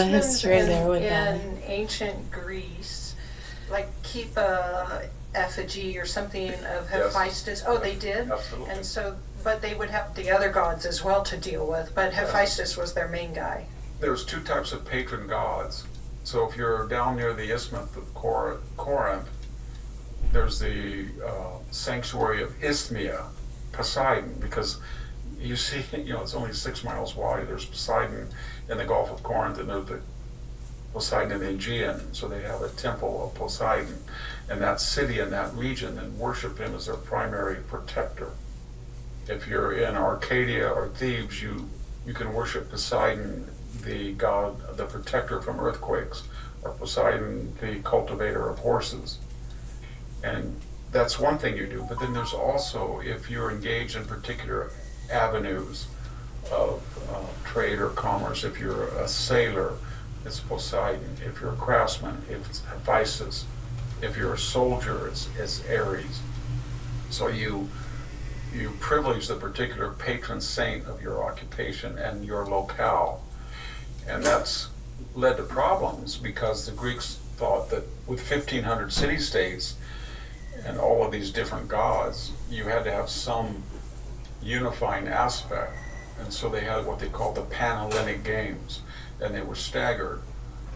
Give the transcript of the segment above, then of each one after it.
history there with in ancient Greece, like keep a effigy or something of Yes. Hephaestus. Oh, they did? Absolutely. And so, but they would have the other gods as well to deal with, but Yes. Hephaestus was their main guy. There's two types of patron gods. So if you're down near the Isthmus of Corinth, there's the sanctuary of Isthmia, Poseidon, because you see, it's only 6 miles wide. There's Poseidon in the Gulf of Corinth, and there's the Poseidon in the Aegean. So they have a temple of Poseidon in that city, in that region, and worship him as their primary protector. If you're in Arcadia or Thebes, you can worship Poseidon, the god, the protector from earthquakes, or Poseidon, the cultivator of horses. And that's one thing you do. But then there's also, if you're engaged in particular avenues of trade or commerce, if you're a sailor, it's Poseidon. If you're a craftsman, it's Hephaestus. If you're a soldier, it's Ares. So you privilege the particular patron saint of your occupation and your locale. And that's led to problems because the Greeks thought that with 1,500 city-states and all of these different gods, you had to have some unifying aspect. And so they had what they called the Pan-Hellenic Games, and they were staggered.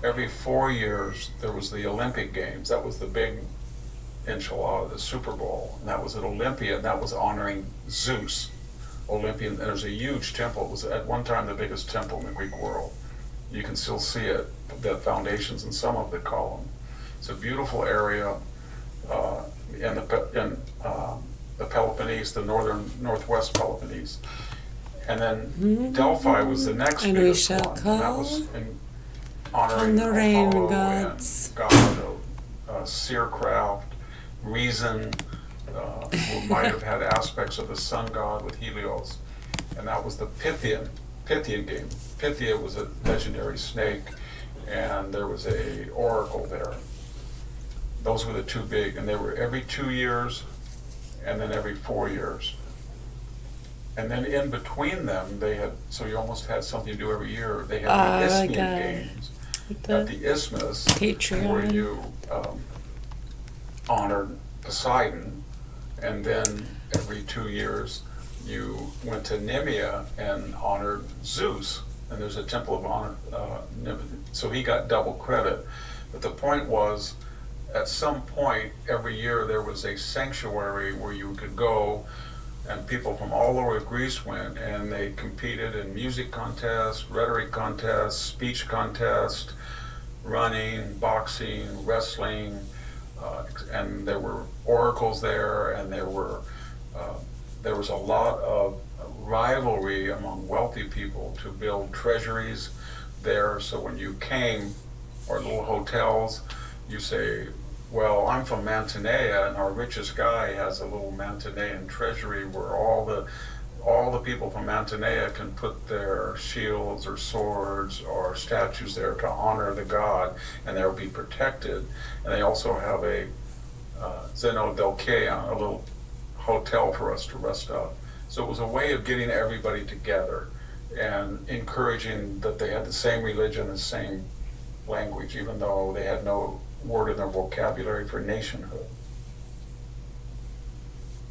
Every 4 years, there was the Olympic Games. That was the big enchilada, the Super Bowl, and that was at Olympia, and that was honoring Zeus. Olympian, there's a huge temple. It was at one time the biggest temple in the Greek world. You can still see it, the foundations and some of the column. It's a beautiful area in the Peloponnese, the northwest Peloponnese. And then Delphi was the next And we biggest shall one. And that was call in honoring the rain Apollo gods. and god of seercraft, reason, who might have had aspects of the sun god with Helios. And that was the Pythian game. Pythia was a legendary snake, and there was a oracle there. Those were the two big, and they were every 2 years, and then every 4 years. And then in between them, they had, so you almost had something to do every year. They had the Isthmian Games at the Isthmus, Patreon. where you honored Poseidon, and then every 2 years you went to Nemea and honored Zeus, and there's a temple of honor, so he got double credit. But the point was, at some point every year there was a sanctuary where you could go, and people from all over Greece went, and they competed in music contests, rhetoric contests, speech contests, running, boxing, wrestling, and there were oracles there, and there was a lot of rivalry among wealthy people to build treasuries there. So when you came, or little hotels, you say, well, I'm from Mantinea, and our richest guy has a little Mantinean treasury where all the people from Mantinea can put their shields or swords or statues there to honor the god, and they'll be protected. And they also have a Zeno del Caon, a little hotel for us to rest up. So it was a way of getting everybody together and encouraging that they had the same religion, the same language, even though they had no word in their vocabulary for nationhood.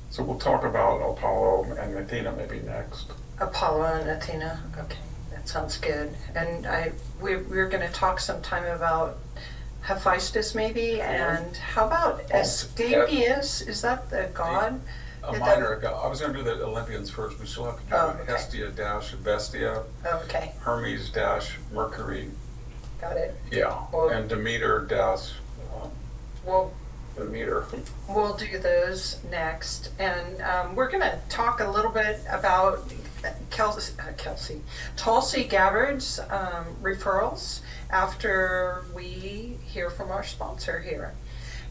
So we'll talk about Apollo and Athena maybe next. Apollo and Athena, okay, that sounds good. And we're going to talk sometime about Hephaestus maybe, and how about Asclepius? Is that the god? A minor god. I was going to do the Olympians first. We still have to do okay. Hestia-Vestia, Okay, Hermes-Mercury. got it. Yeah, Well, and Demeter dash We'll Demeter. We'll do those next, and we're going to talk a little bit about Tulsi Gabbard's referrals after we hear from our sponsor here.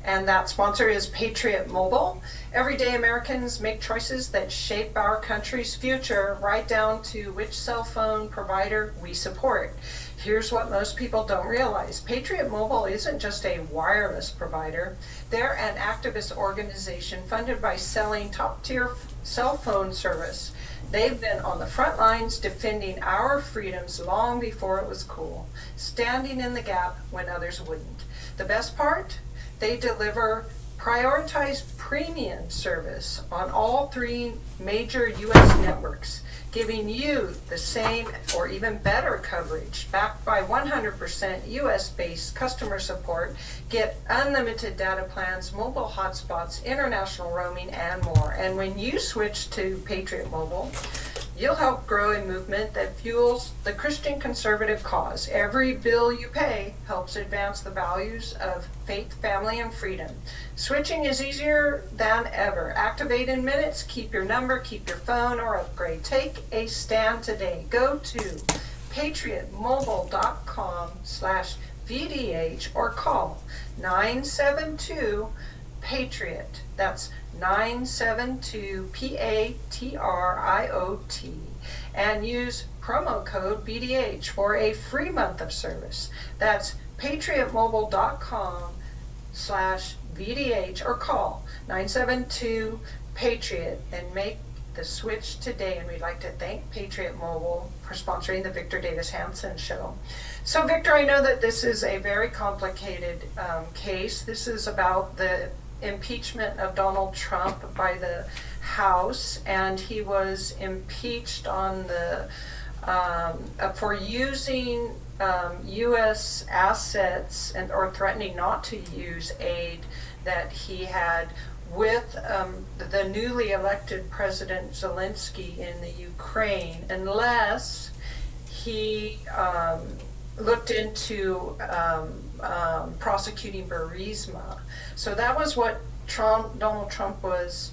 And that sponsor is Patriot Mobile. Everyday Americans make choices that shape our country's future, right down to which cell phone provider we support. Here's what most people don't realize. Patriot Mobile isn't just a wireless provider. They're an activist organization funded by selling top-tier cell phone service. They've been on the front lines defending our freedoms long before it was cool, standing in the gap when others wouldn't. The best part? They deliver prioritized premium service on all 3 major U.S. networks, giving you the same or even better coverage backed by 100% US-based customer support. Get unlimited data plans, mobile hotspots, international roaming, and more. And when you switch to Patriot Mobile, you'll help grow a movement that fuels the Christian conservative cause. Every bill you pay helps advance the values of faith, family, and freedom. Switching is easier than ever. Activate in minutes. Keep your number, keep your phone, or upgrade. Take a stand today. Go to patriotmobile.com/VDH or call 972-PATRIOT. That's 972-PATRIOT, and use promo code BDH for a free month of service. That's patriotmobile.com/VDH or call 972-PATRIOT and make the switch today. And we'd like to thank Patriot Mobile for sponsoring the Victor Davis Hanson Show. So Victor, I know that this is a very complicated case. This is about the impeachment of Donald Trump by the House, and he was impeached on the for using U.S. assets and or threatening not to use aid that he had with the newly elected President Zelensky in the Ukraine, unless he looked into prosecuting Burisma. So that was what Donald Trump was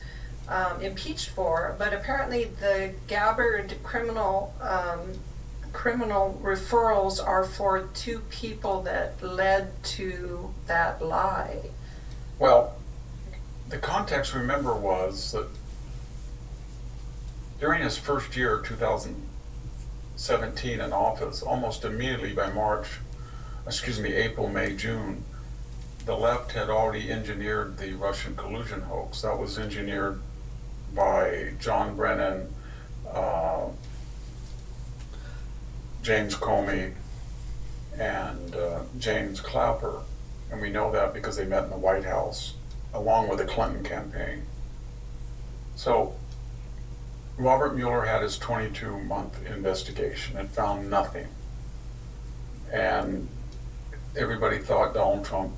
impeached for, but apparently the Gabbard criminal referrals are for 2 people that led to that lie. Well, the context, remember, was that during his first year, 2017 in office, almost immediately by April, May, June, the left had already engineered the Russian collusion hoax. That was engineered by John Brennan, James Comey, and James Clapper. And we know that because they met in the White House along with the Clinton campaign. So Robert Mueller had his 22-month investigation and found nothing. And everybody thought Donald Trump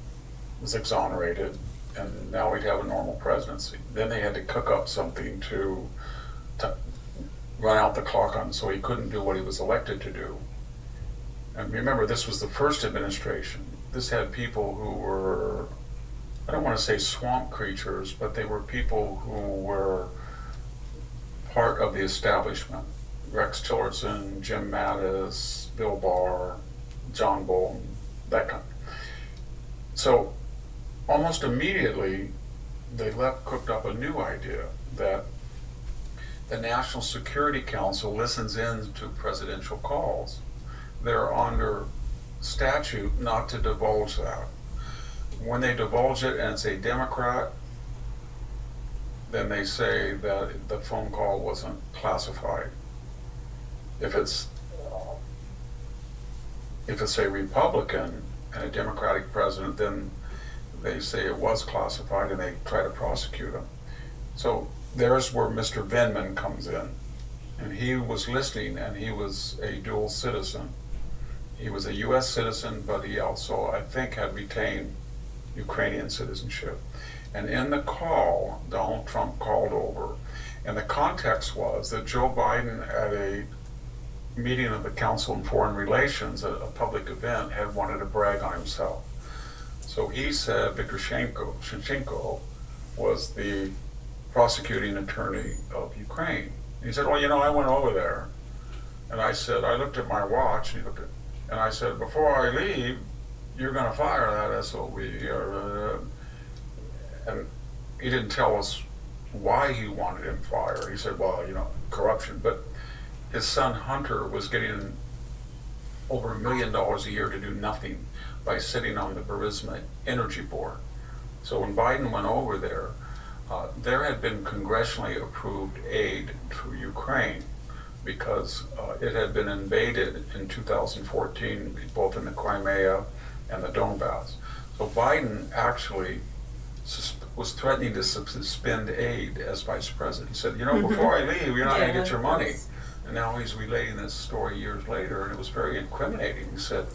was exonerated and now we'd have a normal presidency. Then they had to cook up something to run out the clock on, so he couldn't do what he was elected to do. And remember, this was the first administration. This had people who were, I don't want to say swamp creatures, but they were people who were part of the establishment. Rex Tillerson, Jim Mattis, Bill Barr, John Bolton, that kind. So almost immediately, the left cooked up a new idea that the National Security Council listens in to presidential calls. They're under statute not to divulge that. When they divulge it and it's a Democrat, then they say that the phone call wasn't classified. If it's a Republican and a Democratic president, then they say it was classified and they try to prosecute him. So there's where Mr. Vindman comes in. And he was listening, and he was a dual citizen. He was a U.S. citizen, but he also, I think, had retained Ukrainian citizenship. And in the call, Donald Trump called over. And the context was that Joe Biden, at a meeting of the Council on Foreign Relations, a public event, had wanted to brag on himself. So he said Viktor Shinchenko was the prosecuting attorney of Ukraine. He said, well, I went over there. And I said, I looked at my watch, and I said, before I leave, you're going to fire that SOB. And he didn't tell us why he wanted him fired. He said, well, corruption. But his son Hunter was getting over $1 million a year to do nothing by sitting on the Burisma Energy Board. So when Biden went over there, there had been congressionally approved aid to Ukraine because it had been invaded in 2014, both in the Crimea and the Donbass. So Biden actually was threatening to suspend aid as vice president. He said, you know, before I leave, you're not going to get your money. And now he's relating this story years later, and it was very incriminating. He said,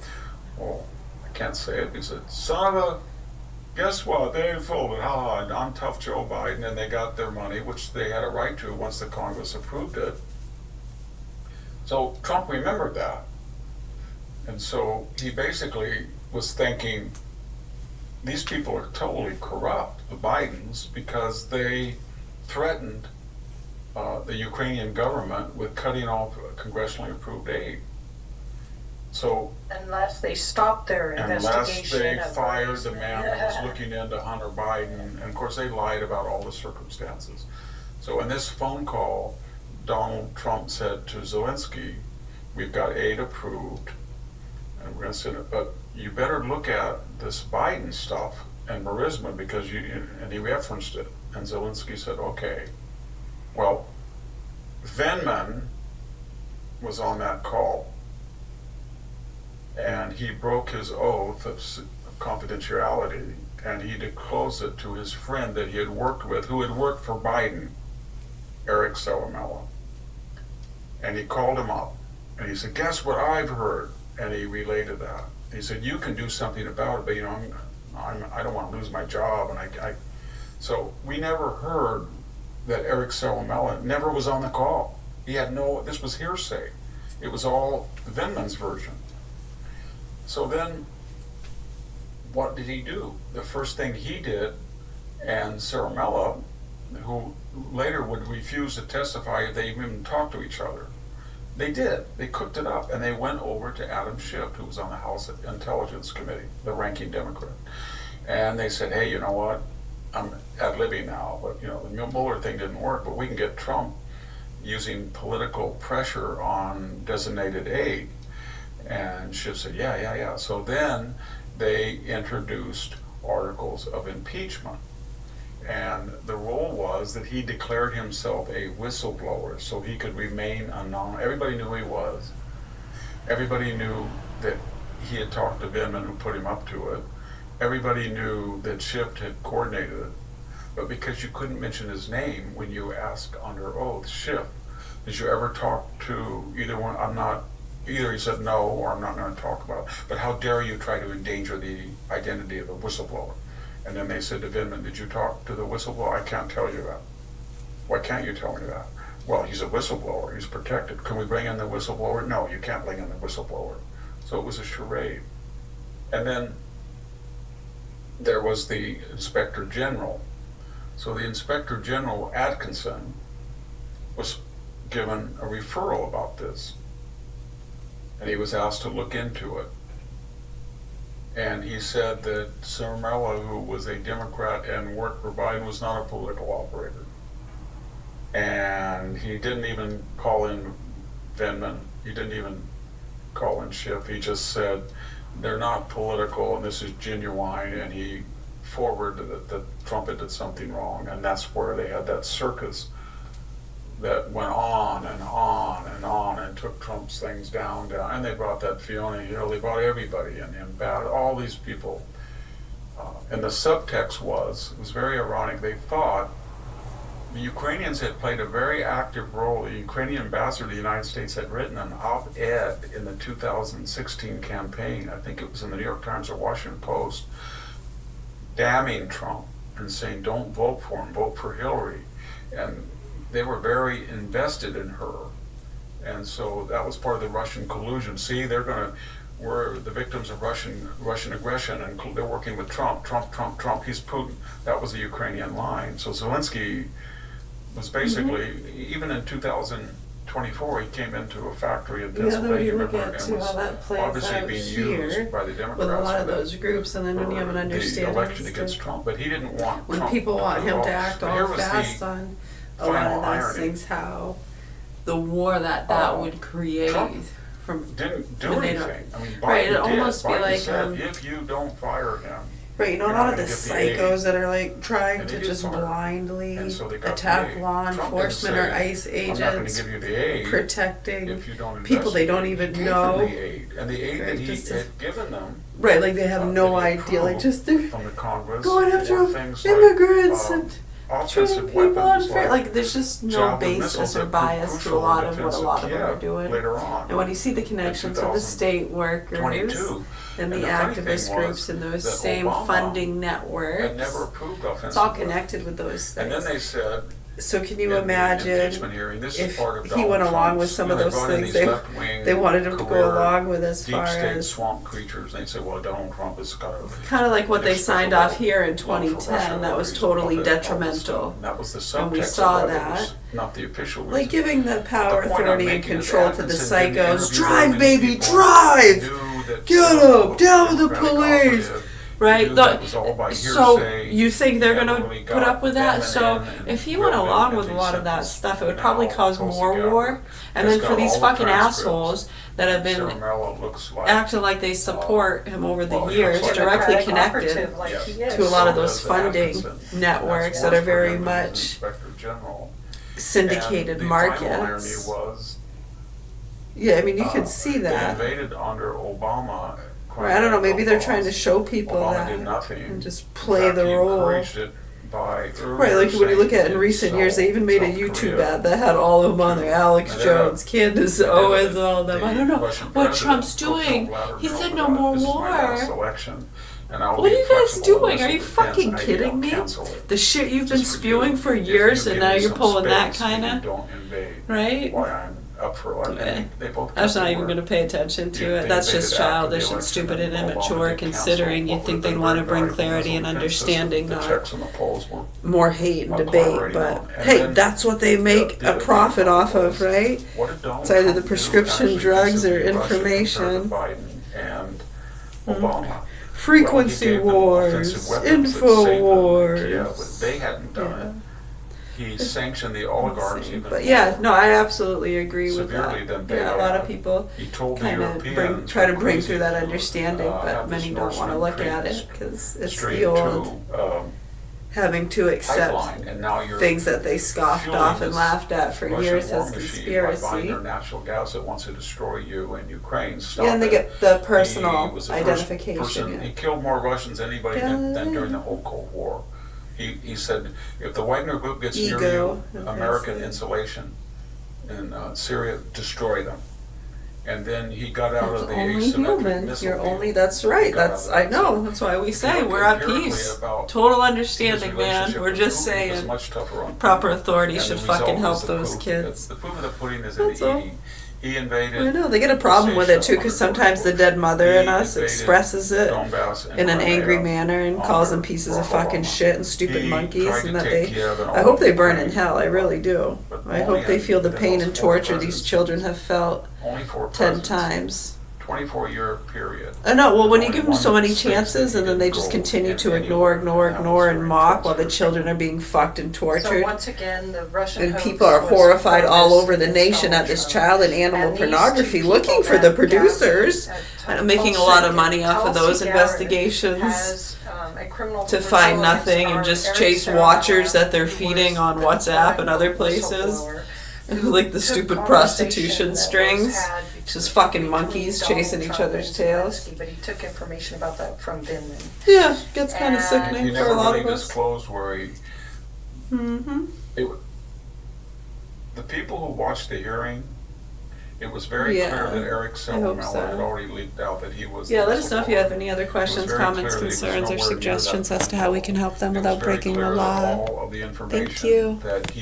well, I can't say it. He said, son of a, guess what? They ain't full of it. Ha, I'm tough Joe Biden, and they got their money, which they had a right to once the Congress approved it. So Trump remembered that. And so he basically was thinking, these people are totally corrupt, the Bidens, because they threatened the Ukrainian government with cutting off congressionally approved aid. So unless they stopped their investigation, unless they fired the man that was looking into Hunter Biden, and of course they lied about all the circumstances. So in this phone call, Donald Trump said to Zelensky, we've got aid approved, and we're going to send it, but you better look at this Biden stuff and Burisma because and he referenced it. And Zelensky said, okay. Well, Vindman was on that call, and he broke his oath of confidentiality, and he disclosed it to his friend that he had worked with, who had worked for Biden, Eric Salamella. And he called him up, and he said, guess what I've heard? And he related that. He said, you can do something about it, but you know, I don't want to lose my job. And so we never heard that Eric Salamella never was on the call. He had this was hearsay. It was all Vindman's version. So then, what did he do? The first thing he did, and Salamella, who later would refuse to testify if they even talked to each other, they did. They cooked it up, and they went over to Adam Schiff, who was on the House Intelligence Committee, the ranking Democrat. And they said, hey, you know what? I'm ad-libbing now, but you know, the Mueller thing didn't work, but we can get Trump using political pressure on designated aid. And Schiff said, yeah. So then they introduced articles of impeachment. And the rule was that he declared himself a whistleblower so he could remain anonymous. Everybody knew who he was. Everybody knew that he had talked to Vindman, who put him up to it. Everybody knew that Schiff had coordinated it. But because you couldn't mention his name when you asked under oath, Schiff, did you ever talk to either one? Either he said no, or I'm not going to talk about it. But how dare you try to endanger the identity of a whistleblower? And then they said to Vindman, did you talk to the whistleblower? I can't tell you that. Why can't you tell me that? Well, he's a whistleblower. He's protected. Can we bring in the whistleblower? No, you can't bring in the whistleblower. So it was a charade. And then there was the Inspector General. So the Inspector General, Atkinson, was given a referral about this. And he was asked to look into it. And he said that Salamella, who was a Democrat and worked for Biden, was not a political operator. And he didn't even call in Vindman. He didn't even call in Schiff. He just said, they're not political and this is genuine. And he forwarded that Trump had did something wrong. And that's where they had that circus that went on and on and on and took Trump's things down. And they brought that Fiona Hill, they brought everybody in, him, all these people. And the subtext it was very ironic. They thought the Ukrainians had played a very active role. The Ukrainian ambassador to the United States had written an op-ed in the 2016 campaign, I think it was in the New York Times or Washington Post, damning Trump and saying, don't vote for him, vote for Hillary. And they were very invested in her. And so that was part of the Russian collusion. See, we're the victims of Russian aggression, and they're working with Trump, he's Putin. That was the Ukrainian line. So Zelensky was basically, even in 2024, he came into a factory in Pennsylvania, you look remember, at and was how that plays obviously out being here used by the Democrats with a lot of for those groups, and then when you have an understanding the election against Trump. But he didn't want when Trump people want him to involved. act But here all was fast the on a lot final of those irony. things, how the war that would create Trump from didn't do when they anything. I mean, Biden right, it'd did. almost be Biden like said, if you don't fire him, Right, you know, a You're lot not of the gonna get the psychos aid. that are like trying And to they get just fired. blindly And so they got attack the aid. law Trump didn't enforcement or say, ICE I'm not going to agents give you the aid protecting if you don't people they don't investigate. even He gave them know. the aid. And the aid Right, that he just to- had given them Right, like they have no that he idea, like approved just they're from the Congress going were after things immigrants like, and offensive treating people weapons unfair. Like there's just no javelin basis missiles or that proved bias to a crucial lot in of what a defense lot of them are Kiev doing. later on. And when you see the connections of the state workers 22. and the And the funny thing activist was groups and those that same Obama funding had networks, never approved offensive it's all weapons. connected with those And then things. they said, So can in you the imagine impeachment hearing, this is if part of he Donald went along with Trump's, some you of know, those brought in things these left-wing they wanted him to career go along with as deep far state as swamp creatures? They say, well, Donald Trump is kind of kind of like what they signed off here in love for Russia 2010 that was or totally all that stuff. detrimental. And that was the And we subtext saw of that. It was not the official reason. Like giving the power, The point I'm authority, and making is control to the Atkinson didn't psychos. interview Drive, very many baby, people. drive! Knew that Get some 'em! Down with the Democratic police! operative Right? knew that it was all by So hearsay, you think they're never gonna really put got up with that? them So in and if he went drilled along them with a into lot of that these stuff, it would now probably cause Tulsi more Gabbard war. And has then for got these all the fucking transcripts. assholes that have been Ciaramella looks like acting like they support him over the well, he years, looks like directly Democratic connected operative like Yes. he is. to a lot of So those does funding Atkinson. networks That's that are worse for very him than the much Inspector General. syndicated And the final irony markets. was, Yeah, I mean, you could see they that. invaded under Obama. Right, I don't know, maybe they're trying to show people Obama that did nothing. and just In play fact, the he role. encouraged it by Right, like when you look at in recent years, they even made a YouTube ad that had all of them on there. Alex Jones, Candace Owens, all of them. I don't know what Trump's doing. He said no more war. What are you guys doing? Are you fucking kidding me? The shit you've been spewing for years and now you're pulling that kinda, right? Why I'm up for election. Okay. They both I'm kept not their even word. going to pay attention to They it. That's invaded just after the childish and election stupid and Obama immature, did cancel considering you'd what think would they'd have want to been bring very clarity and consistent. understanding, The not checks on the polls were more hate and Well, debate. already But known. And hey, then that's what they make the a profit off of, was, right? what did Donald It's either Trump the do prescription actually drugs or vis-a-vis Russia information. compared to Biden and Obama? Frequency Well, he gave them wars, offensive weapons that info saved them in wars. Kiev, but they hadn't done it. He sanctioned the oligarchs even But yeah, no, I absolutely agree with severely that. than they Yeah, a lot of had. people He told the kind of Europeans try to were bring crazy through that to, understanding, but have this many don't Nord want to Stream look at trains it because it's straight the old to having to accept pipeline, and now you're things that they scoffed fueling off and this laughed at for Russian years war as machine by conspiracy. buying their natural gas that wants to destroy you and Ukraine. Stop Yeah, and they it. get the He personal was the first identification. person- Yeah. He killed more Russians than anybody than during the whole Cold War. He said, if the Wagner Group gets near Ego, you, okay, American so- insulation in Syria, destroy them. And then he got out That's of the only asymmetric human. missile You're deal. only. That's right. He got That's. out of I that. know. That's why we If say you look we're at empirically peace. about Total his understanding, man. relationship We're with just Putin was saying much tougher on proper Putin. authority And should the fucking result help was the those proof. kids. The proof of the pudding is That's in the all. eating. He invaded. I know they get a problem with it too, because sometimes the dead mother in us He invaded expresses it Donbass and in an angry Crimea manner and calls them under pieces of Barack fucking Obama. shit and stupid He monkeys, tried to and that take they. Kiev and I all hope they of burn in Ukraine. hell. I really do. But I only hope they in feel the the pain House and of War torture these Presidents. children have felt Only 4 10 presidents. times. 24-year period. I know. Well, when you Only give them one so many state that chances he and then they didn't just go continue in to anywhere ignore, now, and so mock while the transferred. children are being fucked and So tortured. once again, the Russian And hoax people are was horrified all focused over the against nation Donald at this Trump. child and animal And these pornography, two looking people for the that producers, Gabbard, making a lot of Tulsi- money off of those Tulsi Gabbard investigations has, a criminal to find vigilance nothing and arm, just Eric chase Serra, watchers that they're who feeding was on the WhatsApp and other whistleblower places. who Like the took stupid conversation prostitution that was strings. had Just between fucking monkeys Donald chasing each Trump other's and tails. Zelensky, but he took information about that from Vindman. Yeah, gets kind of And He sickening for never a lot really of us. disclosed where he. Mm-hmm. The people who watched the hearing, it was very Yeah, clear that Eric hope Silvermiller so. had already leaked out that he was. Yeah, the let us know if you have whistleblower. any other questions, very comments, clear that he was concerns, or nowhere near that suggestions as to how we can help them It was without very breaking clear the that law. all of the information you. that he